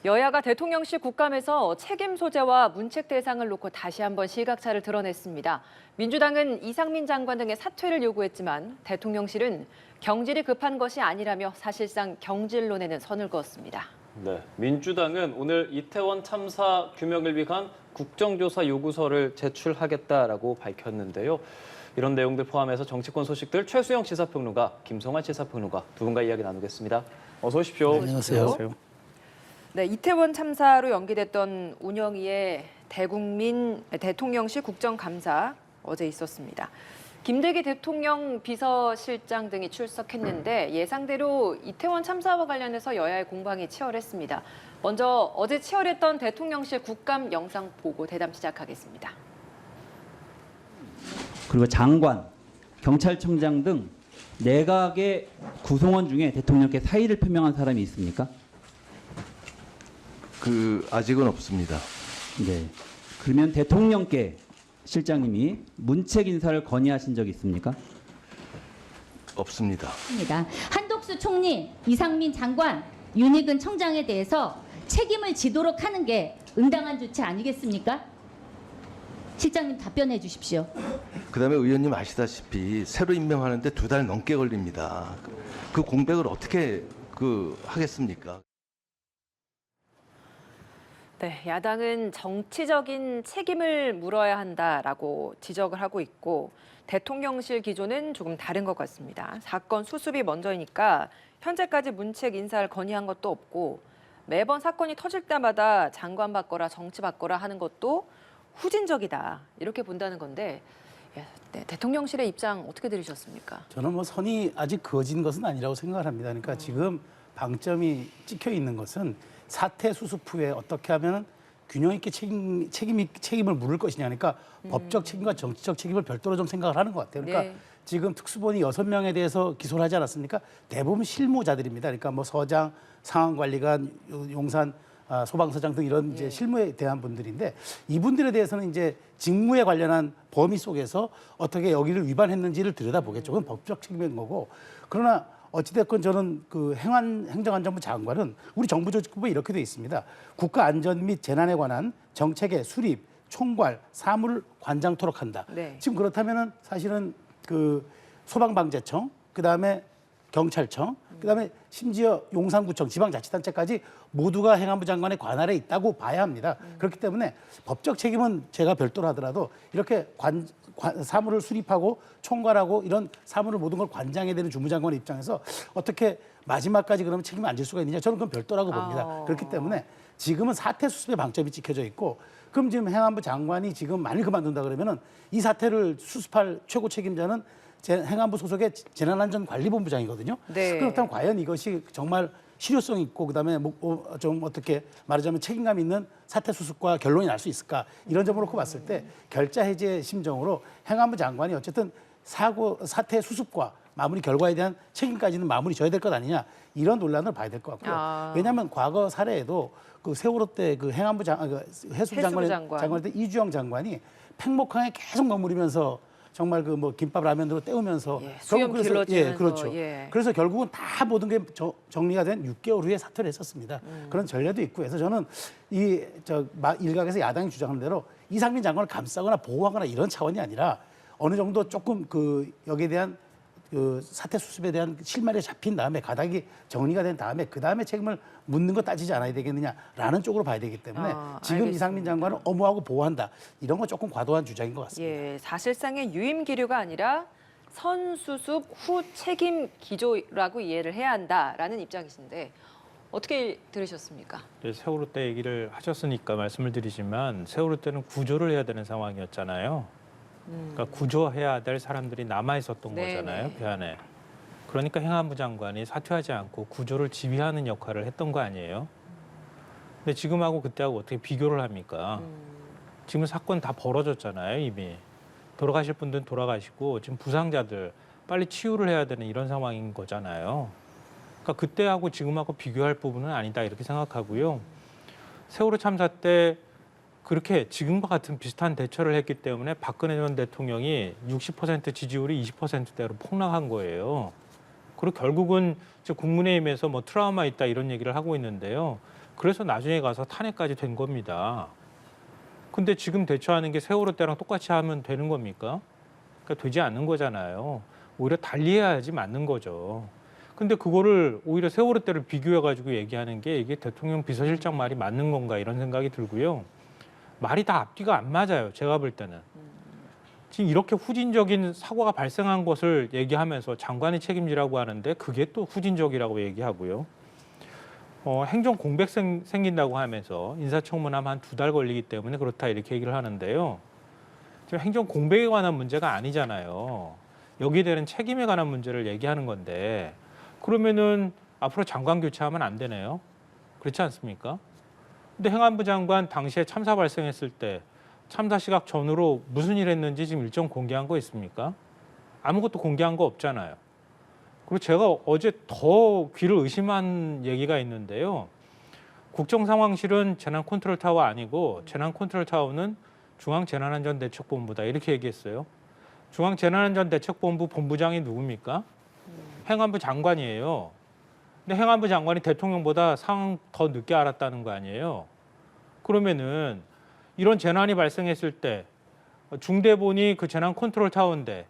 여야가 대통령실 국감에서 책임 소재와 문책 대상을 놓고 다시 한번 시각차를 드러냈습니다. 민주당은 이상민 장관 등의 사퇴를 요구했지만 대통령실은 경질이 급한 것이 아니라며 사실상 경질론에는 선을 그었습니다. 네, 민주당은 오늘 이태원 참사 규명을 위한 국정조사 요구서를 제출하겠다라고 밝혔는데요. 이런 내용들 포함해서 정치권 소식들 최수영 시사평론가, 김성환 시사평론가 두 분과 이야기 나누겠습니다. 어서 오십시오. 네, 안녕하세요. 네, 이태원 참사로 연기됐던 운영위의 대통령실 국정감사 어제 있었습니다. 김대기 대통령 비서실장 등이 출석했는데 예상대로 이태원 참사와 관련해서 여야의 공방이 치열했습니다. 먼저 어제 치열했던 대통령실 국감 영상 보고 대담 시작하겠습니다. 그리고 장관, 경찰청장 등 내각의 구성원 중에 대통령께 사의를 표명한 사람이 있습니까? 아직은 없습니다. 네. 그러면 대통령께 실장님이 문책 인사를 건의하신 적 있습니까? 없습니다. 한독수 총리, 이상민 장관, 윤희근 청장에 대해서 책임을 지도록 하는 게 응당한 조치 아니겠습니까? 실장님 답변해 주십시오. 그다음에 의원님 아시다시피 새로 임명하는데 2달 넘게 걸립니다. 그 공백을 어떻게 하겠습니까? 네, 야당은 정치적인 책임을 물어야 한다라고 지적을 하고 있고 대통령실 기조는 조금 다른 것 같습니다. 사건 수습이 먼저이니까 현재까지 문책 인사를 건의한 것도 없고 매번 사건이 터질 때마다 장관 바꿔라 정치 바꿔라 하는 것도 후진적이다 이렇게 본다는 건데 네, 대통령실의 입장 어떻게 들으셨습니까? 저는 선이 아직 그어진 것은 아니라고 생각을 합니다. 그러니까 지금 방점이 찍혀 있는 것은 사태 수습 후에 어떻게 하면 균형 있게 책임을 물을 것이냐. 그러니까 법적 책임과 정치적 책임을 별도로 좀 생각을 하는 것 같아요. 그러니까 네. 지금 특수본이 6명에 대해서 기소를 하지 않았습니까? 대부분 실무자들입니다. 그러니까 뭐 서장, 상황관리관, 용산 소방서장 등 이런 이제 실무에 대한 분들인데 이분들에 대해서는 이제 직무에 관련한 범위 속에서 어떻게 여기를 위반했는지를 들여다보겠죠. 그건 법적 책임인 거고. 그러나 어찌됐건 저는 행정안전부 장관은 우리 정부 조직법에 이렇게 돼 있습니다. 국가안전 및 재난에 관한 정책의 수립, 총괄, 사무를 관장토록 한다. 네. 지금 그렇다면은 사실은 소방방재청, 그다음에 경찰청, 그다음에 심지어 용산구청, 지방자치단체까지 모두가 행안부 장관의 관할에 있다고 봐야 합니다. 그렇기 때문에 법적 책임은 제가 별도로 하더라도 이렇게 사무를 수립하고 총괄하고 이런 사무를 모든 걸 관장해야 되는 주무장관의 입장에서 어떻게 마지막까지 그러면 책임을 안 질 수가 있느냐, 저는 그건 별도라고 봅니다. 그렇기 때문에 지금은 사태 수습에 방점이 찍혀져 있고, 그럼 지금 행안부 장관이 지금 만일 그만둔다 그러면은 이 사태를 수습할 최고 책임자는 행안부 소속의 재난안전관리본부장이거든요. 네. 그렇다면 과연 이것이 정말 실효성 있고 그다음에 좀 어떻게 말하자면 책임감 있는 사태 수습과 결론이 날 수 있을까, 이런 점을 놓고 봤을 때 결자 해제 심정으로 행안부 장관이 어쨌든 사태 수습과 마무리 결과에 대한 책임까지는 마무리 져야 될 것 아니냐, 이런 논란을 봐야 될 것 같고요. 왜냐하면 과거 사례에도 세월호 때 행안부 해수부 장관 때 이주영 장관이 팽목항에 계속 머무르면서 정말 김밥 라면으로 때우면서 수염 길러지면서 그렇죠. 그래서 결국은 다 모든 게 정리가 된 6개월 후에 사퇴를 했었습니다. 그런 전례도 있고 해서 저는 일각에서 야당이 주장하는 대로 이상민 장관을 감싸거나 보호하거나 이런 차원이 아니라 어느 정도 조금 여기에 대한 사태 수습에 대한 실마리가 잡힌 다음에 가닥이 정리가 된 다음에 그 다음에 책임을 묻는 거 따지지 않아야 되겠느냐라는 쪽으로 봐야 되기 때문에 지금 알겠습니다. 이상민 장관은 엄호하고 보호한다, 이런 건 조금 과도한 주장인 것 같습니다. 예, 사실상의 유임 기류가 아니라 선수습 후 책임 기조라고 이해를 해야 한다라는 입장이신데 어떻게 들으셨습니까? 네, 세월호 때 얘기를 하셨으니까 말씀을 드리지만 세월호 때는 구조를 해야 되는 상황이었잖아요. 그러니까 구조해야 될 사람들이 남아 있었던 거잖아요, 배 안에. 그러니까 행안부 장관이 사퇴하지 않고 구조를 지휘하는 역할을 했던 거 아니에요. 근데 지금하고 그때하고 어떻게 비교를 합니까? 지금 사건 다 벌어졌잖아요, 이미. 돌아가실 분들은 돌아가시고 지금 부상자들 빨리 치유를 해야 되는 이런 상황인 거잖아요. 그러니까 그때하고 지금하고 비교할 부분은 아니다 이렇게 생각하고요. 세월호 참사 때 그렇게 지금과 같은 비슷한 대처를 했기 때문에 박근혜 전 대통령이 60% 지지율이 20%대로 폭락한 거예요. 그리고 결국은 국민의힘에서 트라우마 있다 이런 얘기를 하고 있는데요. 그래서 나중에 가서 탄핵까지 된 겁니다. 근데 지금 대처하는 게 세월호 때랑 똑같이 하면 되는 겁니까? 그러니까 되지 않는 거잖아요. 오히려 달리해야지 맞는 거죠. 근데 그거를 오히려 세월호 때를 비교해가지고 얘기하는 게 이게 대통령 비서실장 말이 맞는 건가 이런 생각이 들고요. 말이 다 앞뒤가 안 맞아요. 제가 볼 때는. 지금 이렇게 후진적인 사고가 발생한 것을 얘기하면서 장관이 책임지라고 하는데 그게 또 후진적이라고 얘기하고요. 행정 공백 생긴다고 하면서 인사청문하면 한 2달 걸리기 때문에 그렇다 이렇게 얘기를 하는데요. 지금 행정 공백에 관한 문제가 아니잖아요. 여기에 대한 책임에 관한 문제를 얘기하는 건데 그러면은 앞으로 장관 교체하면 안 되네요. 그렇지 않습니까? 근데 행안부 장관 당시에 참사 발생했을 때 참사 시각 전후로 무슨 일 했는지 지금 일정 공개한 거 있습니까? 아무것도 공개한 거 없잖아요. 그리고 제가 어제 더 귀를 의심한 얘기가 있는데요. 국정상황실은 재난컨트롤타워 아니고 재난컨트롤타워는 중앙재난안전대책본부다 이렇게 얘기했어요. 중앙재난안전대책본부 본부장이 누굽니까? 행안부 장관이에요. 근데 행안부 장관이 대통령보다 상황 더 늦게 알았다는 거 아니에요? 그러면은 이런 재난이 발생했을 때 중대본이 그 재난컨트롤타워인데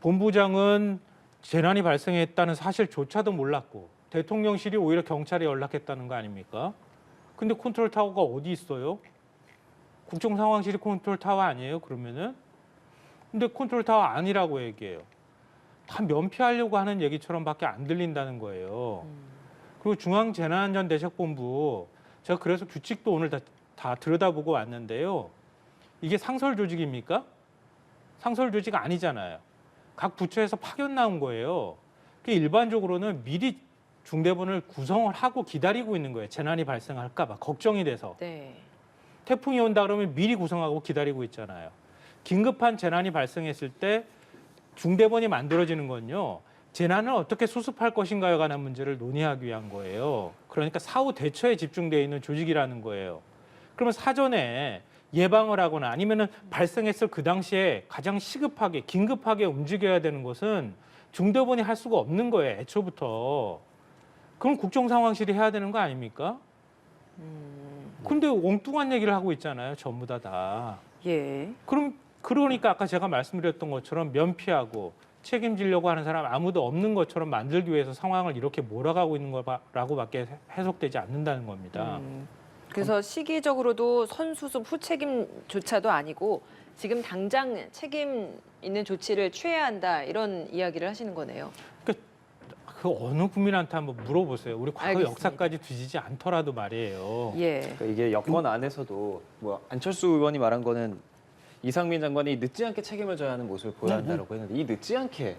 본부장은 재난이 발생했다는 사실조차도 몰랐고 대통령실이 오히려 경찰에 연락했다는 거 아닙니까? 근데 컨트롤타워가 어디 있어요? 국정상황실이 컨트롤타워 아니에요? 그러면은? 근데 컨트롤타워 아니라고 얘기해요. 다 면피하려고 하는 얘기처럼밖에 안 들린다는 거예요. 그리고 중앙재난안전대책본부 제가 그래서 규칙도 오늘 다 들여다보고 왔는데요. 이게 상설 조직입니까? 상설 조직 아니잖아요. 각 부처에서 파견 나온 거예요. 일반적으로는 미리 중대본을 구성을 하고 기다리고 있는 거예요. 재난이 발생할까 봐 걱정이 돼서. 네. 태풍이 온다 그러면 미리 구성하고 기다리고 있잖아요. 긴급한 재난이 발생했을 때 중대본이 만들어지는 건요. 재난을 어떻게 수습할 것인가에 관한 문제를 논의하기 위한 거예요. 그러니까 사후 대처에 집중되어 있는 조직이라는 거예요. 그러면 사전에 예방을 하거나 아니면은 발생했을 그 당시에 가장 시급하게 긴급하게 움직여야 되는 것은 중대본이 할 수가 없는 거예요. 애초부터. 그럼 국정상황실이 해야 되는 거 아닙니까? 근데 엉뚱한 얘기를 하고 있잖아요. 전부 다. 예. 그러니까 아까 제가 말씀드렸던 것처럼 면피하고 책임지려고 하는 사람 아무도 없는 것처럼 만들기 위해서 상황을 이렇게 몰아가고 있는 거라고밖에 해석되지 않는다는 겁니다. 그래서 시기적으로도 선수습 후책임조차도 아니고 지금 당장 책임 있는 조치를 취해야 한다 이런 이야기를 하시는 거네요. 그 어느 국민한테 한번 물어보세요. 우리 과거 알겠습니다. 역사까지 뒤지지 않더라도 말이에요. 예. 그러니까 이게 여권 안에서도 뭐 안철수 의원이 말한 거는 이상민 장관이 늦지 않게 책임을 져야 하는 모습을 보여야 한다고 했는데 이 늦지 않게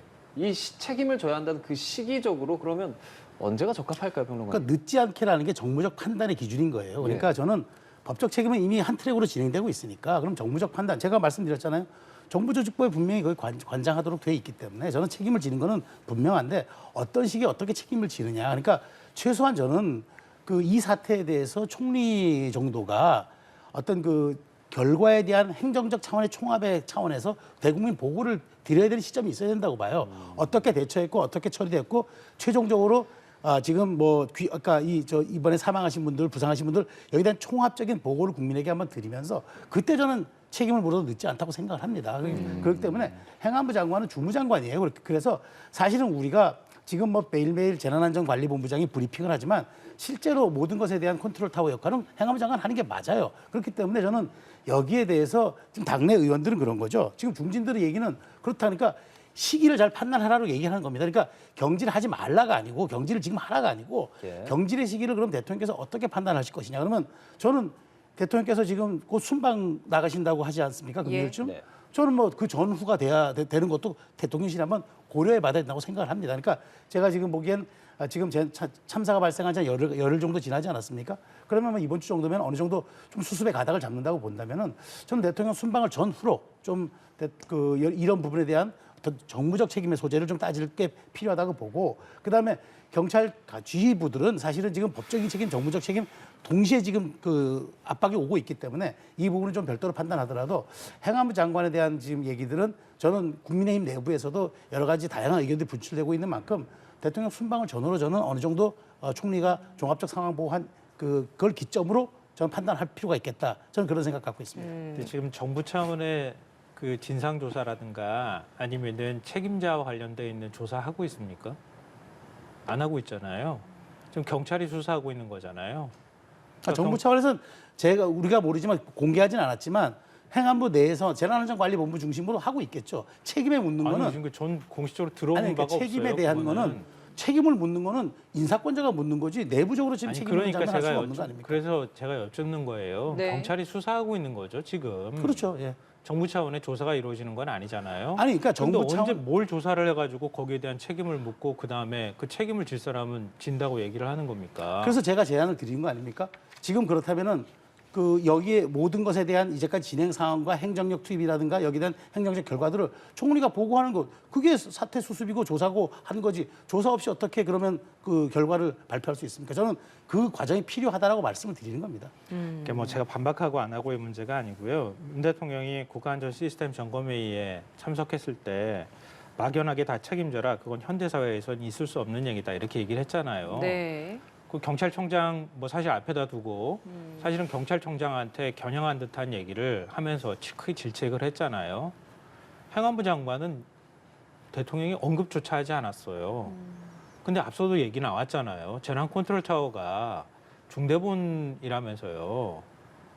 책임을 져야 한다는 그 시기적으로 그러면 언제가 적합할까요, 평론가님? 그러니까 늦지 않게라는 게 정무적 판단의 기준인 거예요. 그러니까 저는 법적 책임은 이미 한 트랙으로 진행되고 있으니까 그럼 정무적 판단 제가 말씀드렸잖아요. 정부조직법에 분명히 거기 관장하도록 돼 있기 때문에 저는 책임을 지는 거는 분명한데 어떤 시기에 어떻게 책임을 지느냐. 그러니까 최소한 저는 이 사태에 대해서 총리 정도가 어떤 그 결과에 대한 행정적 차원의 총합의 차원에서 대국민 보고를 드려야 되는 시점이 있어야 된다고 봐요. 어떻게 대처했고 어떻게 처리됐고 최종적으로 지금 아까 이번에 사망하신 분들, 부상하신 분들 여기에 대한 총합적인 보고를 국민에게 한번 드리면서 그때 저는 책임을 물어도 늦지 않다고 생각을 합니다. 그렇기 때문에 행안부 장관은 주무장관이에요. 그래서 사실은 우리가 지금 매일매일 재난안전관리본부장이 브리핑을 하지만 실제로 모든 것에 대한 컨트롤 타워 역할은 행안부 장관 하는 게 맞아요. 그렇기 때문에 저는 여기에 대해서 지금 당내 의원들은 그런 거죠. 지금 중진들의 얘기는 그렇다니까 시기를 잘 판단하라고 얘기하는 겁니다. 그러니까 경질을 하지 말라가 아니고 경질을 지금 하라가 아니고 경질의 시기를 그럼 대통령께서 어떻게 판단하실 것이냐. 그러면 저는 대통령께서 지금 곧 순방 나가신다고 하지 않습니까? 금요일쯤? 네. 저는 그 전후가 되는 것도 대통령실이 한번 고려해 봐야 된다고 생각을 합니다. 그러니까 제가 지금 보기엔 지금 참사가 발생한 지 열흘 정도 지나지 않았습니까? 그러면 이번 주 정도면 어느 정도 좀 수습의 가닥을 잡는다고 본다면은 저는 대통령 순방을 전후로 좀 이런 부분에 대한 어떤 정무적 책임의 소재를 좀 따질 게 필요하다고 보고 그다음에 경찰 지휘부들은 사실은 지금 법적인 책임, 정무적 책임 동시에 지금 압박이 오고 있기 때문에 이 부분은 좀 별도로 판단하더라도 행안부 장관에 대한 지금 얘기들은 저는 국민의힘 내부에서도 여러 가지 다양한 의견들이 분출되고 있는 만큼 대통령 순방을 전후로 저는 어느 정도 총리가 종합적 상황 보고 한 그걸 기점으로 저는 판단할 필요가 있겠다. 저는 그런 생각 갖고 있습니다. 근데 지금 정부 차원의 그 진상조사라든가 아니면은 책임자와 관련돼 있는 조사하고 있습니까? 안 하고 있잖아요. 지금 경찰이 수사하고 있는 거잖아요. 정부 차원에서 우리가 모르지만 공개하진 않았지만 행안부 내에서 재난안전관리본부 중심으로 하고 있겠죠. 책임에 묻는 거는 지금 전 공식적으로 들어본 아니, 그러니까 바가 책임에 없어요. 대한 그거는. 거는 책임을 묻는 거는 인사권자가 묻는 거지 내부적으로 지금 아니, 책임을 그러니까 전달할 수가 제가 없는 거 아닙니까? 그래서 제가 여쭙는 거예요. 네. 경찰이 수사하고 있는 거죠 지금. 그렇죠. 예. 정부 차원의 조사가 이루어지는 건 아니잖아요. 아니 그러니까 근데 정부 언제 차원 뭘 조사를 해가지고 거기에 대한 책임을 묻고 그 다음에 그 책임을 질 사람은 진다고 얘기를 하는 겁니까? 그래서 제가 제안을 드린 거 아닙니까? 지금 그렇다면은 여기에 모든 것에 대한 이제까지 진행 상황과 행정력 투입이라든가 여기에 대한 행정적 결과들을 총리가 보고하는 것 그게 사태 수습이고 조사고 하는 거지 조사 없이 어떻게 그러면 그 결과를 발표할 수 있습니까? 저는 그 과정이 필요하다라고 말씀을 드리는 겁니다. 그러니까 뭐 제가 반박하고 안 하고의 문제가 아니고요. 윤 대통령이 국가안전 시스템 점검회의에 참석했을 때 막연하게 다 책임져라. 그건 현대사회에서는 있을 수 없는 얘기다. 이렇게 얘기를 했잖아요. 네. 그 경찰청장 뭐 사실 앞에다 두고 사실은 경찰청장한테 겨냥한 듯한 얘기를 하면서 크게 질책을 했잖아요. 행안부 장관은 대통령이 언급조차 하지 않았어요. 근데 앞서도 얘기 나왔잖아요. 재난 컨트롤 타워가 중대본이라면서요.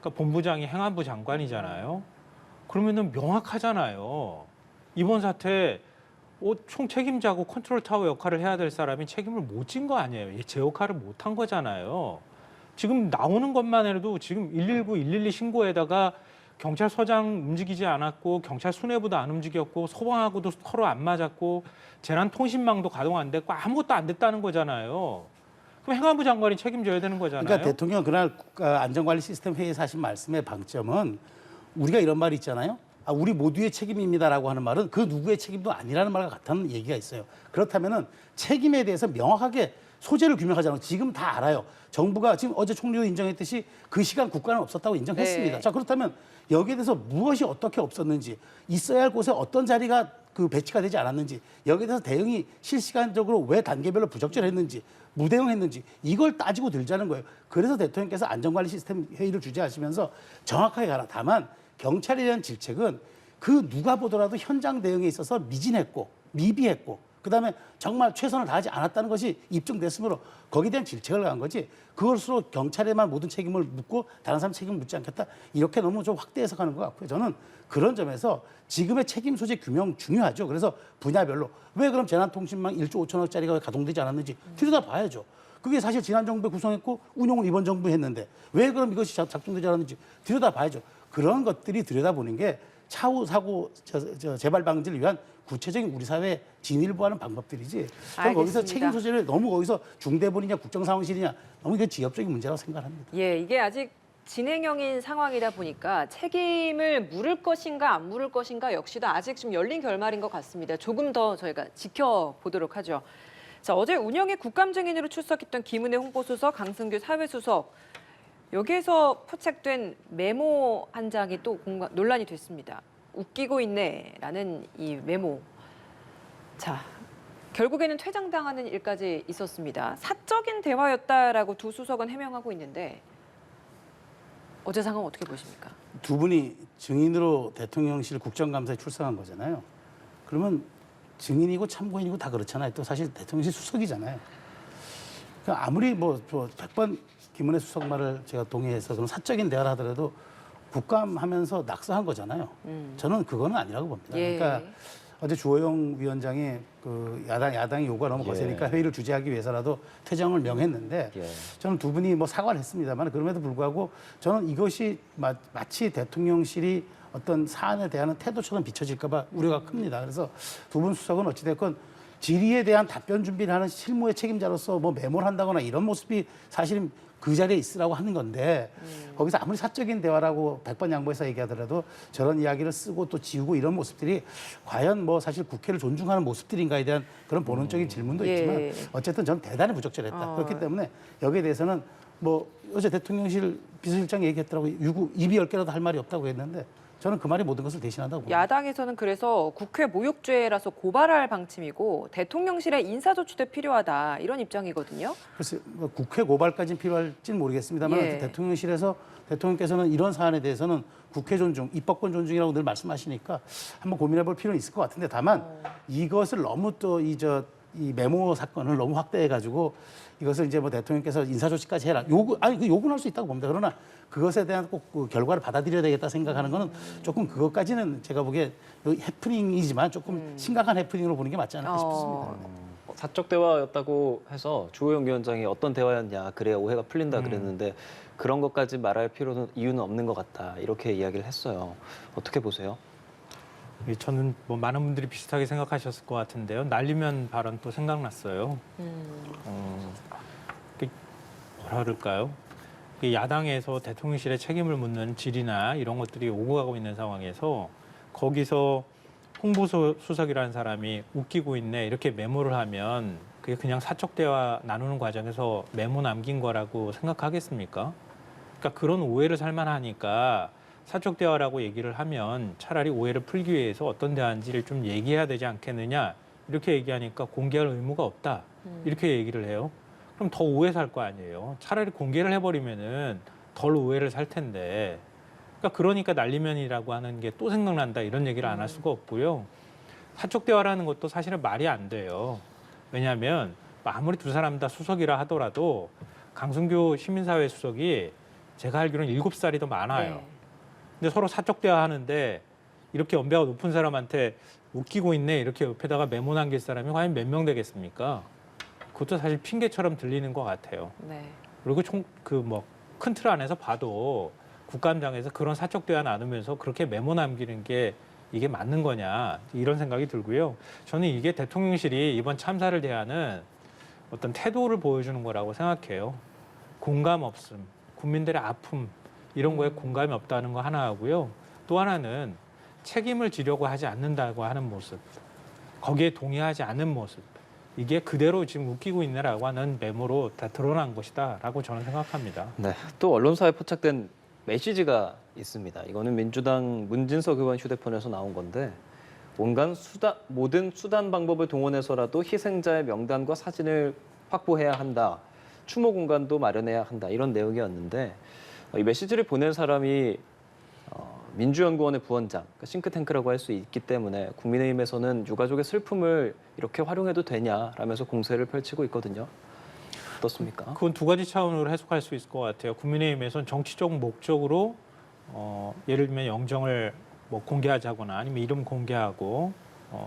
그러니까 본부장이 행안부 장관이잖아요. 그러면은 명확하잖아요. 이번 사태 총 책임자고 컨트롤 타워 역할을 해야 될 사람이 책임을 못 진 거 아니에요. 제 역할을 못 한 거잖아요. 지금 나오는 것만 해도 지금 119, 112 신고에다가 경찰서장 움직이지 않았고 경찰 수뇌부도 안 움직였고 소방하고도 서로 안 맞았고 재난통신망도 가동 안 됐고 아무것도 안 됐다는 거잖아요. 그럼 행안부 장관이 책임져야 되는 거잖아요. 그러니까 대통령 그날 국가안전관리 시스템 회의에서 하신 말씀의 방점은 우리가 이런 말이 있잖아요. 우리 모두의 책임입니다라고 하는 말은 그 누구의 책임도 아니라는 말과 같다는 얘기가 있어요. 그렇다면은 책임에 대해서 명확하게 소재를 규명하자면 지금 다 알아요. 정부가 지금 어제 총리도 인정했듯이 그 시간 국가는 없었다고 인정했습니다. 네. 자 그렇다면 여기에 대해서 무엇이 어떻게 없었는지 있어야 할 곳에 어떤 자리가 배치가 되지 않았는지 여기에 대해서 대응이 실시간적으로 왜 단계별로 부적절했는지 무대응했는지 이걸 따지고 들자는 거예요. 그래서 대통령께서 안전관리 시스템 회의를 주재하시면서 정확하게 가라. 다만 경찰에 대한 질책은 그 누가 보더라도 현장 대응에 있어서 미진했고 미비했고 그다음에 정말 최선을 다하지 않았다는 것이 입증됐으므로 거기에 대한 질책을 간 거지 그것으로 경찰에만 모든 책임을 묻고 다른 사람 책임을 묻지 않겠다 이렇게 너무 좀 확대 해석하는 것 같고요. 저는 그런 점에서 지금의 책임 소재 규명 중요하죠. 그래서 분야별로 왜 그럼 재난통신망 1조 5천억짜리가 가동되지 않았는지 들여다봐야죠. 그게 사실 지난 정부에 구성했고 운용은 이번 정부에 했는데 왜 그럼 이것이 작동되지 않았는지 들여다봐야죠. 그런 것들이 들여다보는 게 차후 사고 재발 방지를 위한 구체적인 우리 사회의 진일보하는 방법들이지. 저는 거기서 알겠습니다. 책임 소재를 너무 거기서 중대본이냐 국정상황실이냐 너무 이게 지엽적인 문제라고 생각합니다. 예, 이게 아직 진행형인 상황이다 보니까 책임을 물을 것인가 안 물을 것인가 역시도 아직 좀 열린 결말인 것 같습니다. 조금 더 저희가 지켜보도록 하죠. 자, 어제 운영의 국감증인으로 출석했던 김은혜 홍보수석, 강승규 사회수석 여기에서 포착된 메모 한 장이 또 논란이 됐습니다. 웃기고 있네라는 이 메모. 자, 결국에는 퇴장당하는 일까지 있었습니다. 사적인 대화였다라고 두 수석은 해명하고 있는데 어제 상황 어떻게 보십니까? 두 분이 증인으로 대통령실 국정감사에 출석한 거잖아요. 그러면 증인이고 참고인이고 다 그렇잖아요. 또 사실 대통령실 수석이잖아요. 그러니까 아무리 100번 김은혜 수석 말을 제가 동의해서 그런 사적인 대화를 하더라도 국감하면서 낙서한 거잖아요. 저는 그거는 아니라고 봅니다. 예. 그러니까 어제 주호영 위원장이 야당의 요구가 너무 거세니까 회의를 주재하기 위해서라도 퇴장을 명했는데 저는 두 분이 사과를 했습니다만 그럼에도 불구하고 저는 이것이 마치 대통령실이 어떤 사안에 대한 태도처럼 비춰질까 봐 우려가 큽니다. 그래서 두 분 수석은 어찌됐건 질의에 대한 답변 준비를 하는 실무의 책임자로서 메모를 한다거나 이런 모습이 사실은 그 자리에 있으라고 하는 건데 거기서 아무리 사적인 대화라고 100번 양보해서 얘기하더라도 저런 이야기를 쓰고 또 지우고 이런 모습들이 과연 사실 국회를 존중하는 모습들인가에 대한 그런 본원적인 질문도 예. 있지만 어쨌든 저는 대단히 부적절했다. 그렇기 때문에 여기에 어제 대통령실 비서실장이 얘기했더라고요. 입이 10개라도 할 말이 없다고 했는데 저는 그 말이 모든 것을 대신한다고 봅니다. 야당에서는 그래서 국회 모욕죄라서 고발할 방침이고 대통령실의 인사조치도 필요하다 이런 입장이거든요. 글쎄 뭐 국회 고발까지는 필요할지는 모르겠습니다만 예. 대통령실에서 대통령께서는 이런 사안에 대해서는 국회 존중, 입법권 존중이라고 늘 말씀하시니까 한번 고민해볼 필요는 있을 것 같은데 다만 이것을 너무 또 이 메모 사건을 너무 확대해가지고 이것을 이제 뭐 대통령께서 인사조치까지 해라 그 요구는 할 수 있다고 봅니다. 그러나 그것에 대한 꼭 그 결과를 받아들여야 되겠다 생각하는 거는 조금 그것까지는 제가 보기에 해프닝이지만 조금 심각한 해프닝으로 보는 게 맞지 않을까 싶습니다. 사적 대화였다고 해서 주호영 위원장이 어떤 대화였냐 그래야 오해가 풀린다 그랬는데 그런 것까지 말할 이유는 없는 것 같다 이렇게 이야기를 했어요. 어떻게 보세요? 저는 뭐 많은 분들이 비슷하게 생각하셨을 것 같은데요. 날리면 발언 또 생각났어요. 뭐라 그럴까요? 야당에서 대통령실에 책임을 묻는 질이나 이런 것들이 오고 가고 있는 상황에서 거기서 홍보수석이라는 사람이 웃기고 있네 이렇게 메모를 하면 그게 그냥 사적 대화 나누는 과정에서 메모 남긴 거라고 생각하겠습니까? 그러니까 그런 오해를 살만하니까 사적 대화라고 얘기를 하면 차라리 오해를 풀기 위해서 어떤 대화인지를 좀 얘기해야 되지 않겠느냐 이렇게 얘기하니까 공개할 의무가 없다 이렇게 얘기를 해요. 그럼 더 오해 살 거 아니에요. 차라리 공개를 해버리면은 덜 오해를 살 텐데. 그러니까 날리면이라고 하는 게 또 생각난다 이런 얘기를 안 할 수가 없고요. 사적 대화라는 것도 사실은 말이 안 돼요. 왜냐하면 아무리 두 사람 다 수석이라 하더라도 강승규 시민사회 수석이 제가 알기로는 7살이 더 많아요. 네. 근데 서로 사적 대화하는데 이렇게 연배가 높은 사람한테 웃기고 있네 이렇게 옆에다가 메모 남길 사람이 과연 몇 명 되겠습니까? 그것도 사실 핑계처럼 들리는 것 같아요. 네. 그리고 큰 틀 안에서 봐도 국감장에서 그런 사적 대화 나누면서 그렇게 메모 남기는 게 이게 맞는 거냐 이런 생각이 들고요. 저는 이게 대통령실이 이번 참사를 대하는 어떤 태도를 보여주는 거라고 생각해요. 공감 없음, 국민들의 아픔 이런 거에 공감이 없다는 거 하나 하고요. 또 하나는 책임을 지려고 하지 않는다고 하는 모습, 거기에 동의하지 않는 모습. 이게 그대로 지금 웃기고 있네라고 하는 메모로 다 드러난 것이다라고 저는 생각합니다. 네, 또 언론사에 포착된 메시지가 있습니다. 이거는 민주당 문진석 의원 휴대폰에서 나온 건데 모든 수단 방법을 동원해서라도 희생자의 명단과 사진을 확보해야 한다. 추모 공간도 마련해야 한다. 이런 내용이었는데 이 메시지를 보낸 사람이 민주연구원의 부원장, 그러니까 싱크탱크라고 할 수 있기 때문에 국민의힘에서는 유가족의 슬픔을 이렇게 활용해도 되냐라면서 공세를 펼치고 있거든요. 어떻습니까? 그건 두 가지 차원으로 해석할 수 있을 것 같아요. 국민의힘에서는 정치적 목적으로 예를 들면 영정을 공개하자거나 아니면 이름 공개하고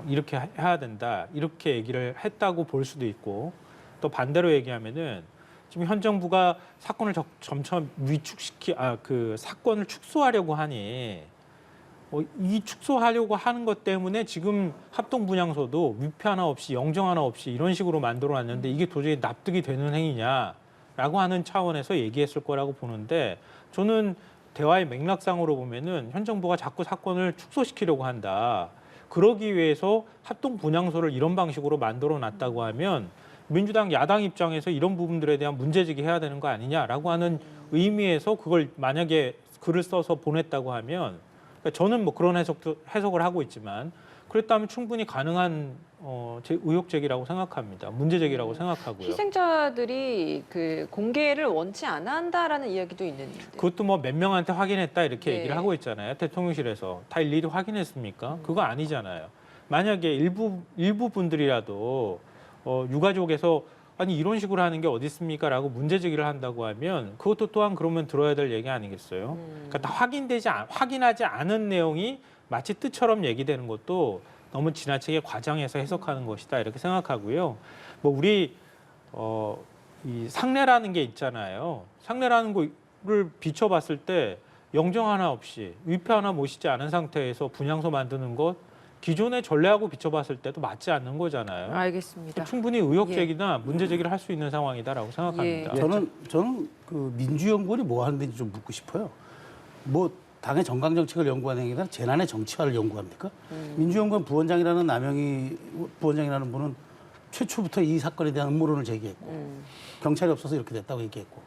이렇게 해야 된다 이렇게 얘기를 했다고 볼 수도 있고 또 반대로 얘기하면은 지금 현 정부가 사건을 점점 그 사건을 축소하려고 하니 이 축소하려고 하는 것 때문에 지금 합동분향소도 위패 하나 없이 영정 하나 없이 이런 식으로 만들어놨는데 이게 도저히 납득이 되는 행위냐라고 하는 차원에서 얘기했을 거라고 보는데 저는 대화의 맥락상으로 보면은 현 정부가 자꾸 사건을 축소시키려고 한다. 그러기 위해서 합동분향소를 이런 방식으로 만들어놨다고 하면 민주당 야당 입장에서 이런 부분들에 대한 문제제기해야 되는 거 아니냐라고 하는 의미에서 그걸 만약에 글을 써서 보냈다고 하면 그러니까 저는 그런 해석을 하고 있지만 그랬다면 충분히 가능한 의혹 제기라고 생각합니다. 문제 제기라고 생각하고요. 희생자들이 그 공개를 원치 않아 한다라는 이야기도 있는데. 그것도 몇 명한테 확인했다 이렇게 네. 얘기를 하고 있잖아요. 대통령실에서 다 일일이 확인했습니까? 그거 아니잖아요. 만약에 일부 분들이라도 유가족에서 아니 이런 식으로 하는 게 어디 있습니까? 라고 문제 제기를 한다고 하면 그것도 또한 그러면 들어야 될 얘기 아니겠어요? 그러니까 다 확인하지 않은 내용이 마치 뜻처럼 얘기되는 것도 너무 지나치게 과장해서 해석하는 것이다 이렇게 생각하고요. 우리 이 상례라는 게 있잖아요. 상례라는 거를 비춰봤을 때 영정 하나 없이 위패 하나 모시지 않은 상태에서 분향소 만드는 것 기존의 전례하고 비춰봤을 때도 맞지 않는 거잖아요. 알겠습니다. 충분히 의혹 제기나 문제 제기를 할 수 있는 상황이다라고 생각합니다. 저는 그 민주연구원이 뭐 하는지 좀 묻고 싶어요. 당의 정강 정책을 연구하는 게 아니라 재난의 정치화를 연구합니까? 민주연구원 부원장이라는 남영희 부원장이라는 분은 최초부터 이 사건에 대한 음모론을 제기했고 경찰이 없어서 이렇게 됐다고 얘기했고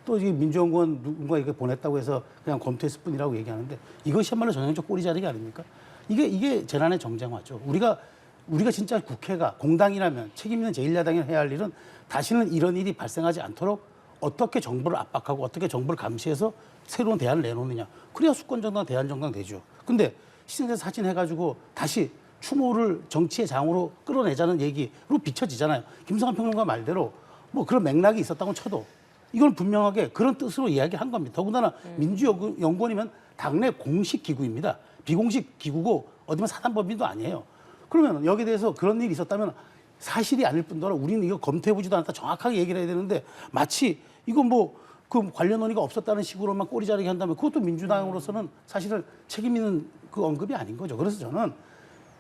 또 이 민주연구원 누군가 이게 보냈다고 해서 그냥 검토했을 뿐이라고 얘기하는데 이것이야말로 전형적 꼬리 자르기 아닙니까? 이게 재난의 정쟁화죠. 우리가 진짜 국회가 공당이라면 책임 있는 제1야당이 해야 할 일은 다시는 이런 일이 발생하지 않도록 어떻게 정부를 압박하고 어떻게 정부를 감시해서 새로운 대안을 내놓느냐. 그래야 수권정당 대안정당 되죠. 근데 시승자 사진 해가지고 다시 추모를 정치의 장으로 끌어내자는 얘기로 비춰지잖아요. 김성환 평론가 말대로 뭐 그런 맥락이 있었다고 쳐도 이건 분명하게 그런 뜻으로 이야기한 겁니다. 더군다나 민주연구원이면 당내 공식 기구입니다. 비공식 기구고 어디면 사단법인도 아니에요. 그러면 여기에 대해서 그런 일이 있었다면 사실이 아닐 뿐더러 우리는 이거 검토해보지도 않았다 정확하게 얘기를 해야 되는데 마치 이건 뭐 그 관련 논의가 없었다는 식으로만 꼬리 자르기 한다면 그것도 민주당으로서는 사실은 책임 있는 그 언급이 아닌 거죠. 그래서 저는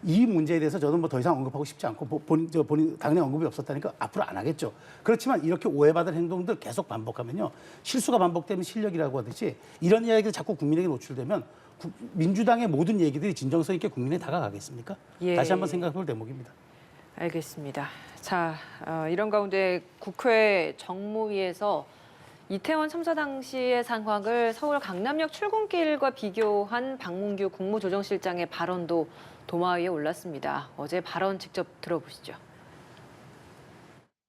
이 문제에 대해서 저는 뭐 더 이상 언급하고 싶지 않고 본인 당내 언급이 없었다니까 앞으로 안 하겠죠. 그렇지만 이렇게 오해받을 행동들 계속 반복하면요. 실수가 반복되면 실력이라고 하듯이 이런 이야기들이 자꾸 국민에게 노출되면 민주당의 모든 얘기들이 진정성 있게 국민에 다가가겠습니까? 예. 다시 한번 생각해볼 대목입니다. 알겠습니다. 자, 이런 가운데 국회 정무위에서 이태원 참사 당시의 상황을 서울 강남역 출근길과 비교한 박문규 국무조정실장의 발언도 도마 위에 올랐습니다. 어제 발언 직접 들어보시죠.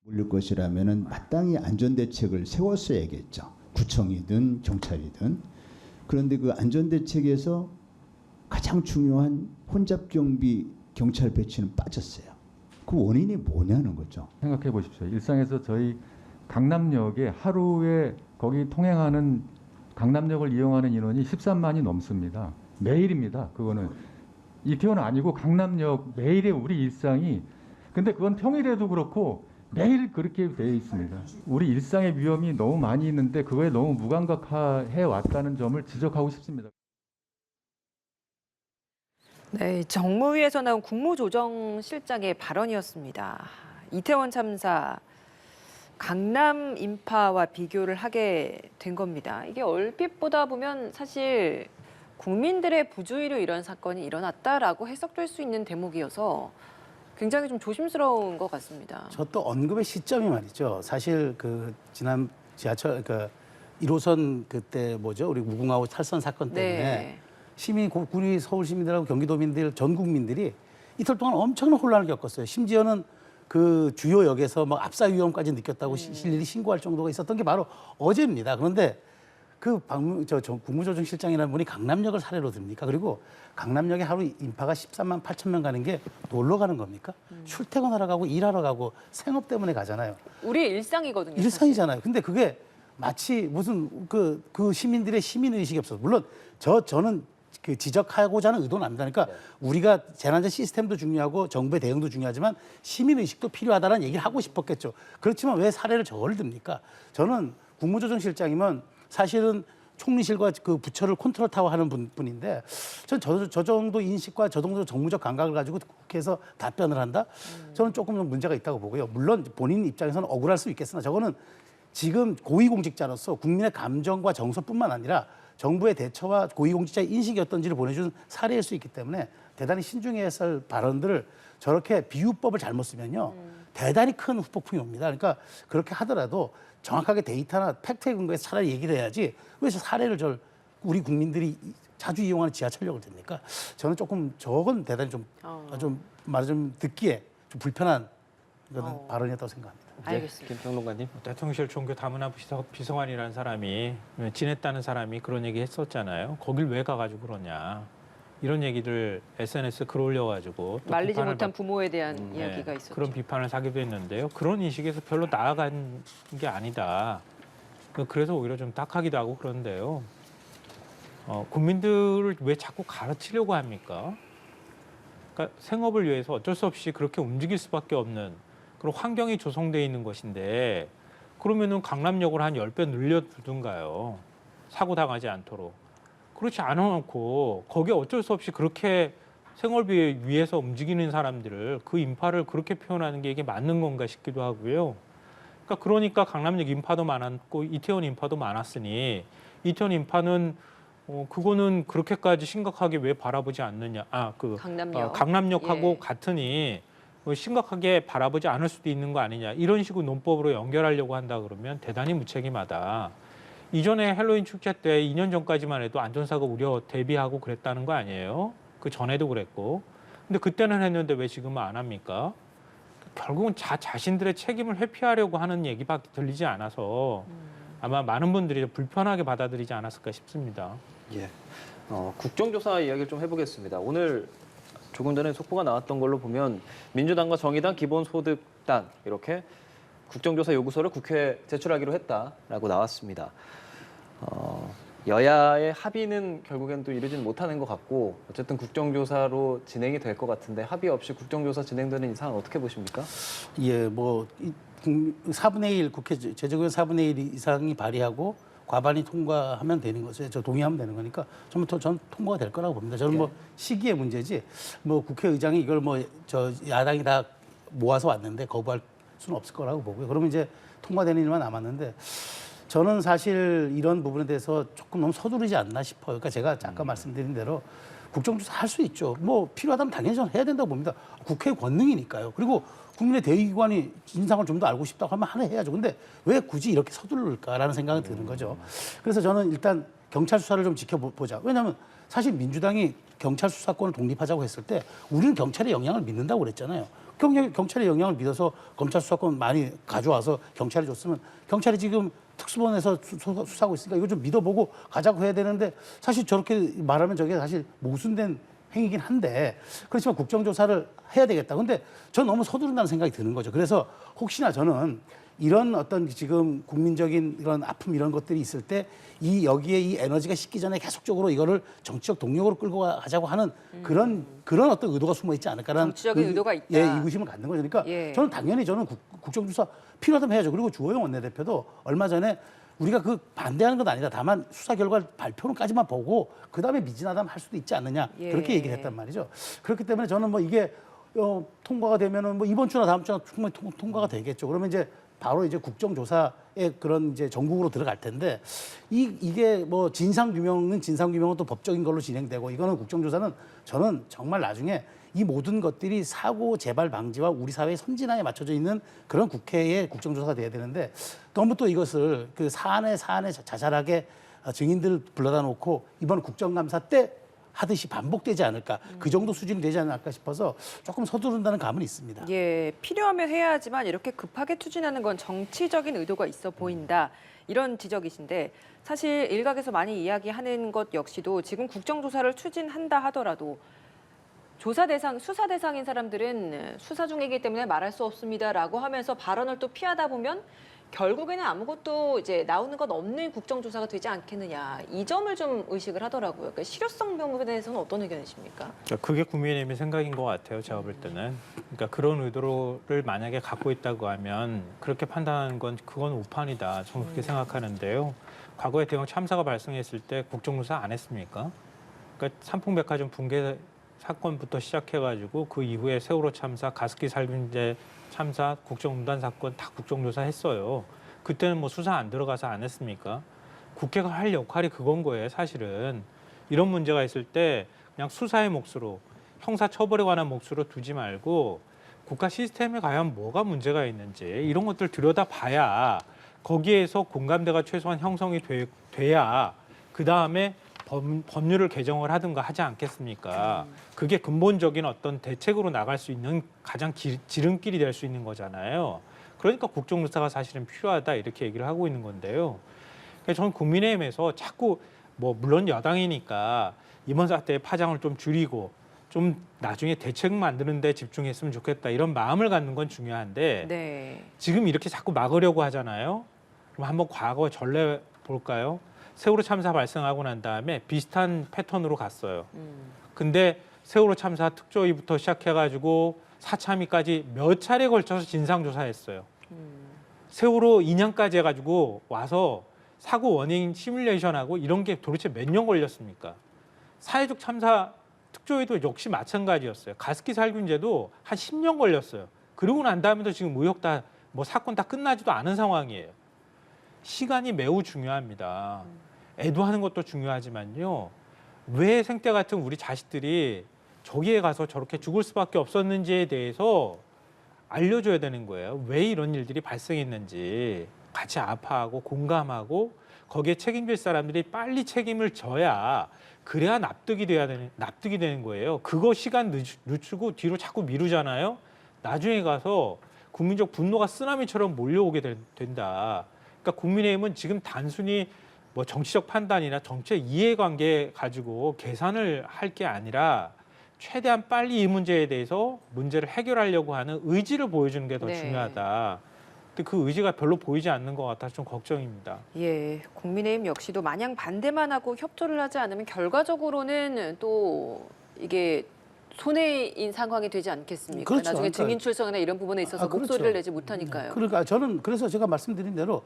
물릴 것이라면은 마땅히 안전대책을 세웠어야겠죠. 구청이든 경찰이든. 그런데 그 안전대책에서 가장 중요한 혼잡경비 경찰 배치는 빠졌어요. 그 원인이 뭐냐는 거죠. 생각해 보십시오. 일상에서 저희 강남역에 하루에 거기 통행하는 강남역을 이용하는 인원이 13만이 넘습니다. 매일입니다. 그거는 이태원은 아니고 강남역 매일의 우리 일상이 근데 그건 평일에도 그렇고 매일 그렇게 돼 있습니다. 우리 일상의 위험이 너무 많이 있는데 그거에 너무 무감각해 왔다는 점을 지적하고 싶습니다. 네, 정무위에서 나온 국무조정실장의 발언이었습니다. 이태원 참사 강남 인파와 비교를 하게 된 겁니다. 이게 얼핏 보다 보면 사실 국민들의 부주의로 이런 사건이 일어났다라고 해석될 수 있는 대목이어서 굉장히 좀 조심스러운 것 같습니다. 저 또 언급의 시점이 말이죠. 사실 그 지난 지하철 그 1호선 그때 뭐죠? 우리 무궁화호 탈선 사건 때문에 네. 시민, 우리 서울 시민들하고 경기도민들 전 국민들이 이틀 동안 엄청난 혼란을 겪었어요. 심지어는 그 주요 역에서 막 압사 위험까지 느꼈다고 일일이 신고할 정도가 있었던 게 바로 어제입니다. 그런데 그 국무조정실장이라는 분이 강남역을 사례로 듭니까? 그리고 강남역에 하루 인파가 13만 8천 명 가는 게 놀러 가는 겁니까? 출퇴근하러 가고 일하러 가고 생업 때문에 가잖아요. 우리의 일상이거든요. 일상이잖아요. 근데 그게 마치 무슨 그 시민들의 시민의식이 없어서 물론 저는 그 지적하고자 하는 의도는 압니다. 그러니까 우리가 재난자 시스템도 중요하고 정부의 대응도 중요하지만 시민의식도 필요하다는 얘기를 하고 싶었겠죠. 그렇지만 왜 사례를 저걸 듭니까? 저는 국무조정실장이면 사실은 총리실과 그 부처를 컨트롤 타워 하는 분인데 저 정도 인식과 저 정도 정무적 감각을 가지고 국회에서 답변을 한다? 저는 조금 문제가 있다고 보고요. 물론 본인 입장에서는 억울할 수 있겠으나 저거는 지금 고위공직자로서 국민의 감정과 정서뿐만 아니라 정부의 대처와 고위공직자의 인식이 어떤지를 보내준 사례일 수 있기 때문에 대단히 신중해야 할 발언들을 저렇게 비유법을 잘못 쓰면요. 대단히 큰 후폭풍이 옵니다. 그러니까 그렇게 하더라도 정확하게 데이터나 팩트에 근거해서 차라리 얘기를 해야지 왜 사례를 우리 국민들이 자주 이용하는 지하철역을 댑니까? 저는 조금 저건 대단히 좀 말을 좀 듣기에 좀 불편한 그런 발언이었다고 생각합니다. 알겠습니다. 김평론가님. 대통령실 종교 다문화 비서관이라는 사람이 지냈다는 사람이 그런 얘기 했었잖아요. 거길 왜 가가지고 그러냐. 이런 얘기들 SNS 글 올려가지고 또 말리지 비판을 못한 부모에 대한 이야기가 네, 있었죠. 그런 비판을 사기도 했는데요. 그런 인식에서 별로 나아간 게 아니다. 그래서 오히려 좀 딱하기도 하고 그런데요. 국민들을 왜 자꾸 가르치려고 합니까? 그러니까 생업을 위해서 어쩔 수 없이 그렇게 움직일 수밖에 없는 그런 환경이 조성되어 있는 것인데 그러면은 강남역을 한 10배 늘려두든가요. 사고 당하지 않도록. 그렇지 않아놓고 거기에 어쩔 수 없이 그렇게 생활비 위해서 움직이는 사람들을 그 인파를 그렇게 표현하는 게 이게 맞는 건가 싶기도 하고요. 그러니까 강남역 인파도 많았고 이태원 인파도 많았으니 이태원 인파는 그거는 그렇게까지 심각하게 왜 바라보지 않느냐. 강남역하고 예. 같으니 심각하게 바라보지 않을 수도 있는 거 아니냐. 이런 식으로 논법으로 연결하려고 한다 그러면 대단히 무책임하다. 이전에 헬로윈 축제 때 2년 전까지만 해도 안전사고 우려 대비하고 그랬다는 거 아니에요? 그 전에도 그랬고. 근데 그때는 했는데 왜 지금은 안 합니까? 결국은 자신들의 책임을 회피하려고 하는 얘기밖에 들리지 않아서 아마 많은 분들이 불편하게 받아들이지 않았을까 싶습니다. 예. 국정조사 이야기를 좀 해보겠습니다. 오늘 조금 전에 속보가 나왔던 걸로 보면 민주당과 정의당, 기본소득당 이렇게 국정조사 요구서를 국회에 제출하기로 했다라고 나왔습니다. 여야의 합의는 결국엔 또 이루지는 못하는 것 같고 어쨌든 국정조사로 진행이 될 것 같은데 합의 없이 국정조사 진행되는 이상은 어떻게 보십니까? 예, 뭐 4분의 1 국회 제적의원 4분의 1 이상이 발의하고 과반이 통과하면 되는 거죠. 저 동의하면 되는 거니까 전 통과가 될 거라고 봅니다. 저는 뭐 시기의 문제지 뭐 국회의장이 이걸 뭐 저 야당이 다 모아서 왔는데 거부할 수는 없을 거라고 보고요. 그러면 이제 통과되는 일만 남았는데 저는 사실 이런 부분에 대해서 조금 너무 서두르지 않나 싶어요. 그러니까 제가 아까 말씀드린 대로 국정조사 할 수 있죠. 뭐 필요하다면 당연히 저는 해야 된다고 봅니다. 국회의 권능이니까요. 그리고 국민의 대의기관이 진상을 좀 더 알고 싶다고 하면 하나 해야죠. 근데 왜 굳이 이렇게 서두를까라는 생각이 드는 거죠. 그래서 저는 일단 경찰 수사를 좀 지켜보자. 왜냐하면 사실 민주당이 경찰 수사권을 독립하자고 했을 때 우리는 경찰의 영향을 믿는다고 그랬잖아요. 경찰의 영향을 믿어서 검찰 수사권 많이 가져와서 경찰에 줬으면 경찰이 지금 특수본에서 수사하고 있으니까 이거 좀 믿어보고 가자고 해야 되는데 사실 저렇게 말하면 저게 사실 모순된 행위긴 한데 그렇지만 국정조사를 해야 되겠다. 근데 전 너무 서두른다는 생각이 드는 거죠. 그래서 혹시나 저는 이런 어떤 지금 국민적인 이런 아픔 이런 것들이 있을 때 여기에 이 에너지가 식기 전에 계속적으로 이거를 정치적 동력으로 끌고 가자고 하는 그런 어떤 의도가 숨어 있지 않을까라는 정치적인 의도가 있다. 예, 의구심을 갖는 거죠. 그러니까 저는 당연히 국정조사 필요하다면 해야죠. 그리고 주호영 원내대표도 얼마 전에 우리가 그 반대하는 건 아니다. 다만 수사 결과 발표는까지만 보고 그다음에 미진하다면 할 수도 있지 않느냐. 그렇게 얘기를 했단 말이죠. 그렇기 때문에 저는 뭐 이게 통과가 되면은 뭐 이번 주나 다음 주나 충분히 통과가 되겠죠. 그러면 이제 바로 이제 국정조사의 그런 이제 전국으로 들어갈 텐데 이게 뭐 진상규명은 또 법적인 걸로 진행되고 이거는 국정조사는 저는 정말 나중에 이 모든 것들이 사고 재발 방지와 우리 사회의 선진화에 맞춰져 있는 그런 국회의 국정조사가 돼야 되는데 너무 또 이것을 그 사안에 자잘하게 증인들 불러다 놓고 이번 국정감사 때 하듯이 반복되지 않을까 그 정도 수준이 되지 않을까 싶어서 조금 서두른다는 감은 있습니다. 예, 필요하면 해야 하지만 이렇게 급하게 추진하는 건 정치적인 의도가 있어 보인다. 이런 지적이신데 사실 일각에서 많이 이야기하는 것 역시도 지금 국정조사를 추진한다 하더라도 수사 대상인 사람들은 수사 중이기 때문에 말할 수 없습니다라고 하면서 발언을 또 피하다 보면 결국에는 아무것도 이제 나오는 것 없는 국정조사가 되지 않겠느냐. 이 점을 좀 의식을 하더라고요. 그러니까 실효성 부분에 대해서는 어떤 의견이십니까? 그게 국민의힘의 생각인 것 같아요. 제가 볼 때는. 그러니까 그런 의도를 만약에 갖고 있다고 하면 그렇게 판단하는 건 그건 오판이다. 저는 그렇게 생각하는데요. 과거에 대형 참사가 발생했을 때 국정조사 안 했습니까? 그러니까 삼풍백화점 붕괴 사건부터 시작해가지고 그 이후에 세월호 참사, 가습기 살균제 참사, 국정농단 사건 다 국정조사 했어요. 그때는 뭐 수사 안 들어가서 안 했습니까? 국회가 할 역할이 그건 거예요, 사실은. 이런 문제가 있을 때 그냥 수사의 몫으로, 형사 처벌에 관한 몫으로 두지 말고 국가 시스템에 과연 뭐가 문제가 있는지 이런 것들 들여다봐야 거기에서 공감대가 최소한 형성이 돼야 그다음에 법률을 개정을 하든가 하지 않겠습니까? 그게 근본적인 어떤 대책으로 나갈 수 있는 가장 지름길이 될 수 있는 거잖아요. 그러니까 국정조사가 사실은 필요하다 이렇게 얘기를 하고 있는 건데요. 그래서 저는 국민의힘에서 자꾸 뭐 물론 여당이니까 이번 사태의 파장을 좀 줄이고 좀 나중에 대책 만드는 데 집중했으면 좋겠다 이런 마음을 갖는 건 중요한데 네. 지금 이렇게 자꾸 막으려고 하잖아요. 그럼 한번 과거 전례 볼까요? 세월호 참사 발생하고 난 다음에 비슷한 패턴으로 갔어요. 근데 세월호 참사 특조위부터 시작해가지고 사참위까지 몇 차례 걸쳐서 진상조사했어요. 세월호 2년까지 해가지고 와서 사고 원인 시뮬레이션하고 이런 게 도대체 몇 년 걸렸습니까? 사회적 참사 특조위도 역시 마찬가지였어요. 가습기 살균제도 한 10년 걸렸어요. 그러고 난 다음에도 지금 의혹 뭐 사건 다 끝나지도 않은 상황이에요. 시간이 매우 중요합니다. 애도하는 것도 중요하지만요. 왜 생태 같은 우리 자식들이 저기에 가서 저렇게 죽을 수밖에 없었는지에 대해서 알려줘야 되는 거예요. 왜 이런 일들이 발생했는지 같이 아파하고 공감하고 거기에 책임질 사람들이 빨리 책임을 져야 그래야 납득이 되는 거예요. 그거 시간 늦추고 뒤로 자꾸 미루잖아요. 나중에 가서 국민적 분노가 쓰나미처럼 몰려오게 된다. 그러니까 국민의힘은 지금 단순히 뭐 정치적 판단이나 정책 이해관계 가지고 계산을 할 게 아니라 최대한 빨리 이 문제에 대해서 문제를 해결하려고 하는 의지를 보여주는 게 더 네. 중요하다. 근데 그 의지가 별로 보이지 않는 것 같아서 좀 걱정입니다. 예, 국민의힘 역시도 마냥 반대만 하고 협조를 하지 않으면 결과적으로는 또 이게 손해인 상황이 되지 않겠습니까? 그렇죠. 나중에 그러니까- 증인 출석이나 이런 부분에 있어서 그렇죠. 목소리를 내지 못하니까요. 그러니까 저는 그래서 제가 말씀드린 대로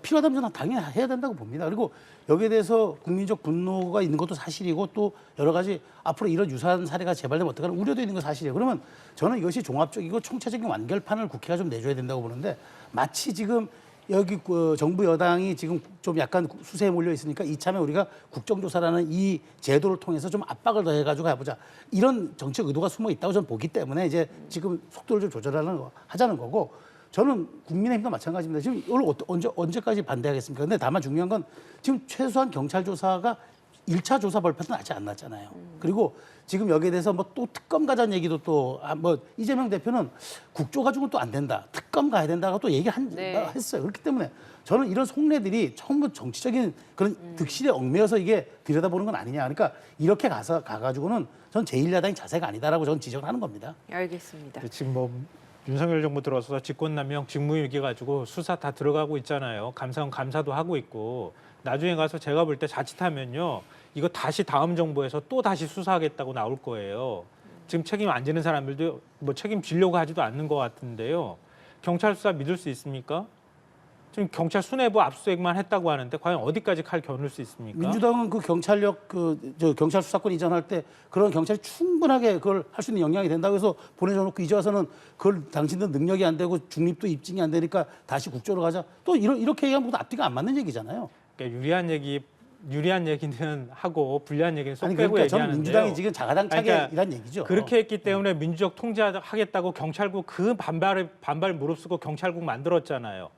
필요하다면 저는 당연히 해야 된다고 봅니다. 그리고 여기에 대해서 국민적 분노가 있는 것도 사실이고 또 여러 가지 앞으로 이런 유사한 사례가 재발되면 어떡하나 우려도 있는 건 사실이에요. 그러면 저는 이것이 종합적이고 총체적인 완결판을 국회가 좀 내줘야 된다고 보는데 마치 지금 여기 정부 여당이 지금 좀 약간 수세에 몰려 있으니까 이참에 우리가 국정조사라는 이 제도를 통해서 좀 압박을 더 해가지고 해보자 이런 정책 의도가 숨어 있다고 저는 보기 때문에 이제 지금 속도를 좀 하자는 거고 저는 국민의힘도 마찬가지입니다. 지금 이걸 언제까지 반대하겠습니까? 근데 다만 중요한 건 지금 최소한 경찰 조사가 1차 조사 발표는 아직 안 났잖아요. 그리고 지금 여기에 대해서 뭐 또 특검 가자는 얘기도 또 뭐 이재명 대표는 국조 가지고는 또 안 된다. 특검 가야 된다고 또 했어요. 그렇기 때문에 저는 이런 속내들이 전부 정치적인 그런 득실에 얽매여서 이게 들여다보는 건 아니냐. 그러니까 이렇게 가가지고는 전 제1야당이 자세가 아니다라고 저는 지적을 하는 겁니다. 알겠습니다. 지금 뭐 윤석열 정부 들어서 직권남용, 직무유기 가지고 수사 다 들어가고 있잖아요. 감사원 감사도 하고 있고 나중에 가서 제가 볼 때 자칫하면요. 이거 다시 다음 정부에서 또 다시 수사하겠다고 나올 거예요. 지금 책임 안 지는 사람들도 뭐 책임지려고 하지도 않는 것 같은데요. 경찰 수사 믿을 수 있습니까? 지금 경찰 수뇌부 압수수색만 했다고 하는데 과연 어디까지 칼 겨눌 수 있습니까? 민주당은 그 경찰력 경찰 수사권 이전할 때 그런 경찰이 충분하게 그걸 할 수 있는 역량이 된다고 해서 보내줘놓고 이제 와서는 그걸 당신들 능력이 안 되고 중립도 입증이 안 되니까 다시 국조로 가자. 또 이렇게 얘기하면 모두 앞뒤가 안 맞는 얘기잖아요. 그러니까 유리한 얘기는 하고 불리한 얘기는 쏙 아니 빼고 그러니까 저는 얘기하는데요. 민주당이 지금 자가당 그러니까 차기란 얘기죠. 그렇게 했기 때문에 민주적 통제하겠다고 경찰국 그 반발 무릅쓰고 경찰국 만들었잖아요.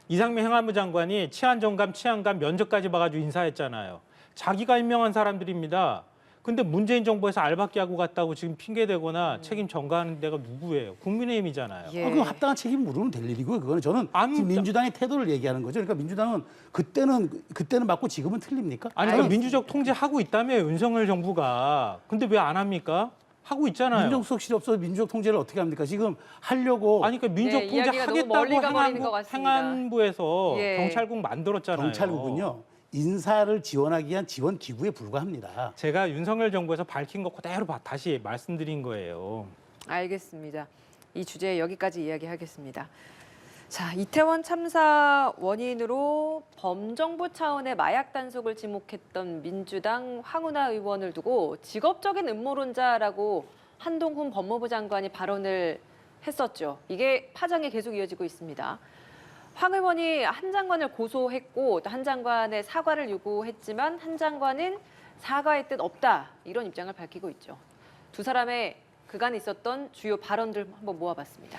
이상민 행안부 장관이 치안정감, 치안감 면접까지 봐가지고 인사했잖아요. 자기가 임명한 사람들입니다. 근데 문재인 정부에서 알박기 하고 갔다고 지금 핑계대거나 책임 전가하는 데가 누구예요? 국민의힘이잖아요. 예. 그 합당한 책임 물으면 될 일이고요. 그거는 저는 지금 민주당의 태도를 얘기하는 거죠. 그러니까 민주당은 그때는 맞고 지금은 틀립니까? 아니 그러니까 민주적 통제하고 있다며 윤석열 정부가. 근데 왜 안 합니까? 하고 있잖아요. 민정수석실이 없어서 민주적 통제를 어떻게 합니까? 지금 하려고 아니 그러니까 민주적 네, 통제 이야기가 너무 하겠다고 멀리 가버리는 것 같습니다. 행안부에서 예. 경찰국 만들었잖아요. 경찰국은요. 인사를 지원하기 위한 지원 기구에 불과합니다. 제가 윤석열 정부에서 밝힌 거 그대로 다시 말씀드린 거예요. 알겠습니다. 이 주제 여기까지 이야기하겠습니다. 자, 이태원 참사 원인으로 범정부 차원의 마약 단속을 지목했던 민주당 황운하 의원을 두고 직업적인 음모론자라고 한동훈 법무부 장관이 발언을 했었죠. 이게 파장이 계속 이어지고 있습니다. 황 의원이 한 장관을 고소했고 또 한 장관의 사과를 요구했지만 한 장관은 사과의 뜻 없다 이런 입장을 밝히고 있죠. 두 사람의 그간 있었던 주요 발언들 한번 모아봤습니다.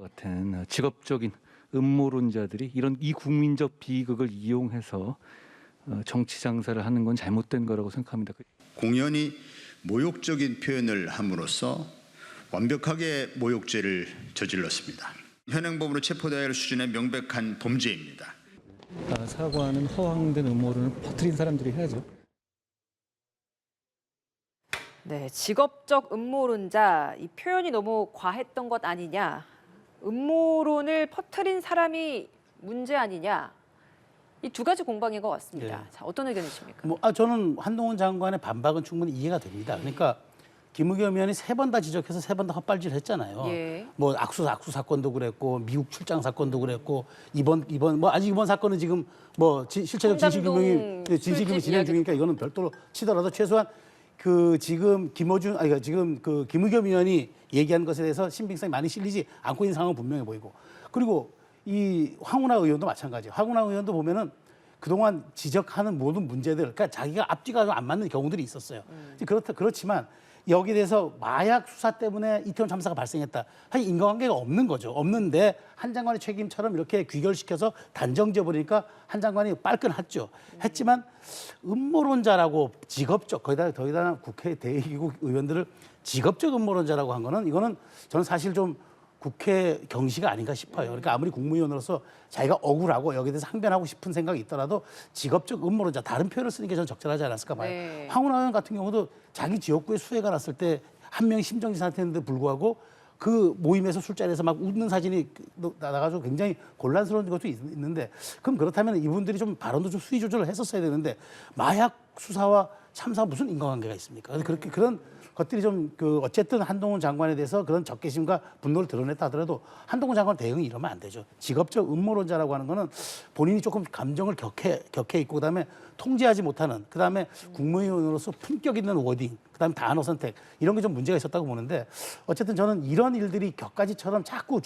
같은 직업적인 음모론자들이 이런 이국민적 비극을 이용해서 정치 장사를 하는 건 잘못된 거라고 생각합니다. 공연히 모욕적인 표현을 함으로써 완벽하게 모욕죄를 저질렀습니다. 현행범으로 체포돼야 할 수준의 명백한 범죄입니다. 사과는 허황된 음모론을 퍼뜨린 사람들이 해야죠. 네, 직업적 음모론자 이 표현이 너무 과했던 것 아니냐? 음모론을 퍼뜨린 사람이 문제 아니냐? 이 두 가지 공방인 것 같습니다. 네. 자, 어떤 의견이십니까? 저는 한동훈 장관의 반박은 충분히 이해가 됩니다. 그러니까 김의겸 의원이 3번 다 지적해서 3번 다 헛발질 했잖아요. 예. 뭐 악수 사건도 그랬고 미국 출장 사건도 그랬고 이번 뭐 아직 이번 사건은 지금 뭐 실체적 진실규명이 진행 중이니까 이거는 별도로 치더라도 최소한 그 지금 지금 그 김의겸 의원이 얘기한 것에 대해서 신빙성이 많이 실리지 않고 있는 상황은 분명해 보이고 그리고 이 황운하 의원도 마찬가지예요. 황운하 의원도 보면은 그동안 지적하는 모든 문제들, 그러니까 자기가 앞뒤가 안 맞는 경우들이 있었어요. 그렇지만 여기에 대해서 마약 수사 때문에 이태원 참사가 발생했다. 사실 인과관계가 없는 거죠. 없는데 한 장관의 책임처럼 이렇게 귀결시켜서 단정지어 버리니까 한 장관이 빨끈했죠. 했지만 음모론자라고 직업적 더이다 국회 대의기구 의원들을 직업적 음모론자라고 한 거는 이거는 저는 사실 좀 국회 경시가 아닌가 싶어요. 그러니까 아무리 국무위원으로서 자기가 억울하고 여기에 대해서 항변하고 싶은 생각이 있더라도 직업적 음모론자, 다른 표현을 쓰는 게 저는 적절하지 않았을까 봐요. 네. 황운하 의원 같은 경우도 자기 지역구에 수해가 났을 때 한 명이 심정지 상태였는데 불구하고 그 모임에서 술자리에서 막 웃는 사진이 나가지고 굉장히 곤란스러운 것도 있는데, 그럼 그렇다면 이분들이 좀 발언도 좀 수위 조절을 했었어야 되는데 마약 수사와 참사와 무슨 인과관계가 있습니까? 그렇게 그런 것들이 좀 어쨌든 한동훈 장관에 대해서 그런 적개심과 분노를 드러냈다 하더라도 한동훈 장관 대응이 이러면 안 되죠. 직업적 음모론자라고 하는 거는 본인이 조금 감정을 격해 있고 그다음에 통제하지 못하는, 그다음에 국무위원으로서 품격 있는 워딩, 그다음에 단어 선택 이런 게 좀 문제가 있었다고 보는데, 어쨌든 저는 이런 일들이 격가지처럼 자꾸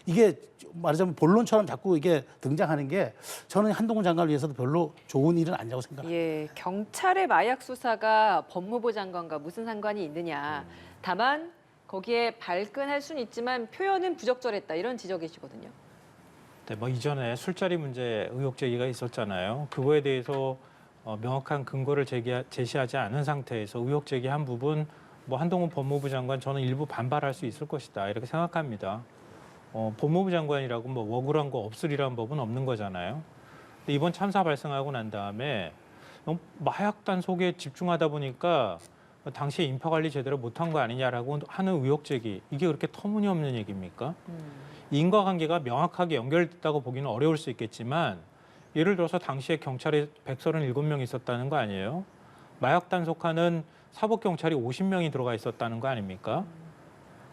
이게 말하자면 본론처럼 자꾸 이게 등장하는 게 저는 한동훈 장관을 위해서도 별로 좋은 일은 아니라고 생각합니다. 예, 경찰의 마약 수사가 법무부 장관과 무슨 상관이 있느냐. 다만 거기에 발끈할 수는 있지만 표현은 부적절했다, 이런 지적이시거든요. 네, 뭐 이전에 술자리 문제 의혹 제기가 있었잖아요. 그거에 대해서 명확한 근거를 제시하지 않은 상태에서 의혹 제기한 부분, 뭐 한동훈 법무부 장관 저는 일부 반발할 수 있을 것이다 이렇게 생각합니다. 법무부 장관이라고 뭐 억울한 거 없으리란 법은 없는 거잖아요. 근데 이번 참사 발생하고 난 다음에 마약 단속에 집중하다 보니까 당시에 인파 관리 제대로 못한 거 아니냐라고 하는 의혹 제기, 이게 그렇게 터무니없는 얘기입니까? 인과관계가 명확하게 연결됐다고 보기는 어려울 수 있겠지만, 예를 들어서 당시에 경찰에 137명이 있었다는 거 아니에요? 마약 단속하는 사법경찰이 50명이 들어가 있었다는 거 아닙니까?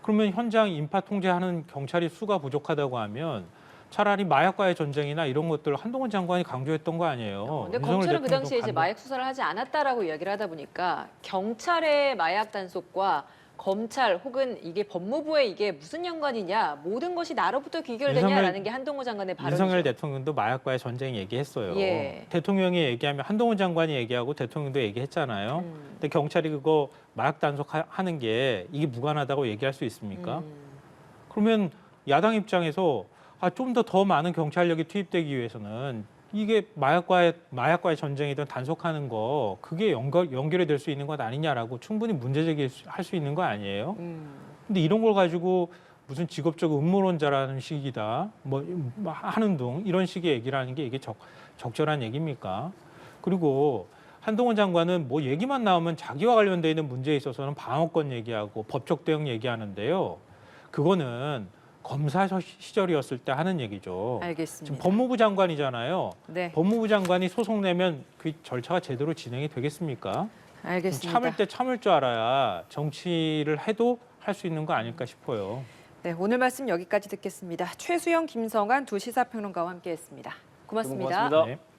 그러면 현장 인파 통제하는 경찰이 수가 부족하다고 하면 차라리 마약과의 전쟁이나 이런 것들 한동훈 장관이 강조했던 거 아니에요. 근데 검찰은 그 당시에 이제 마약 수사를 하지 않았다라고 이야기를 하다 보니까 경찰의 마약 단속과 검찰 혹은 이게 법무부의 이게 무슨 연관이냐, 모든 것이 나로부터 귀결되냐라는 게 한동훈 장관의 발언이죠. 윤석열 대통령도 마약과의 전쟁 얘기했어요. 예. 대통령이 얘기하면 한동훈 장관이 얘기하고 대통령도 얘기했잖아요. 근데 경찰이 그거 마약 단속하는 게 이게 무관하다고 얘기할 수 있습니까? 그러면 야당 입장에서 좀 더 많은 경찰력이 투입되기 위해서는 이게 마약과의 전쟁이든 단속하는 거 그게 연결이 될 수 있는 것 아니냐라고 충분히 문제 제기할 수 있는 거 아니에요? 근데 이런 걸 가지고 무슨 직업적 음모론자라는 식이다, 뭐 하는 등 이런 식의 얘기를 하는 게 이게 적절한 얘기입니까? 그리고 한동훈 장관은 뭐 얘기만 나오면 자기와 관련돼 있는 문제에 있어서는 방어권 얘기하고 법적 대응 얘기하는데요. 그거는 검사 시절이었을 때 하는 얘기죠. 알겠습니다. 지금 법무부 장관이잖아요. 네. 법무부 장관이 소송 내면 그 절차가 제대로 진행이 되겠습니까? 알겠습니다. 참을 때 참을 줄 알아야 정치를 해도 할 수 있는 거 아닐까 싶어요. 네, 오늘 말씀 여기까지 듣겠습니다. 최수영, 김성환 두 시사평론가와 함께했습니다. 고맙습니다. 고맙습니다. 네.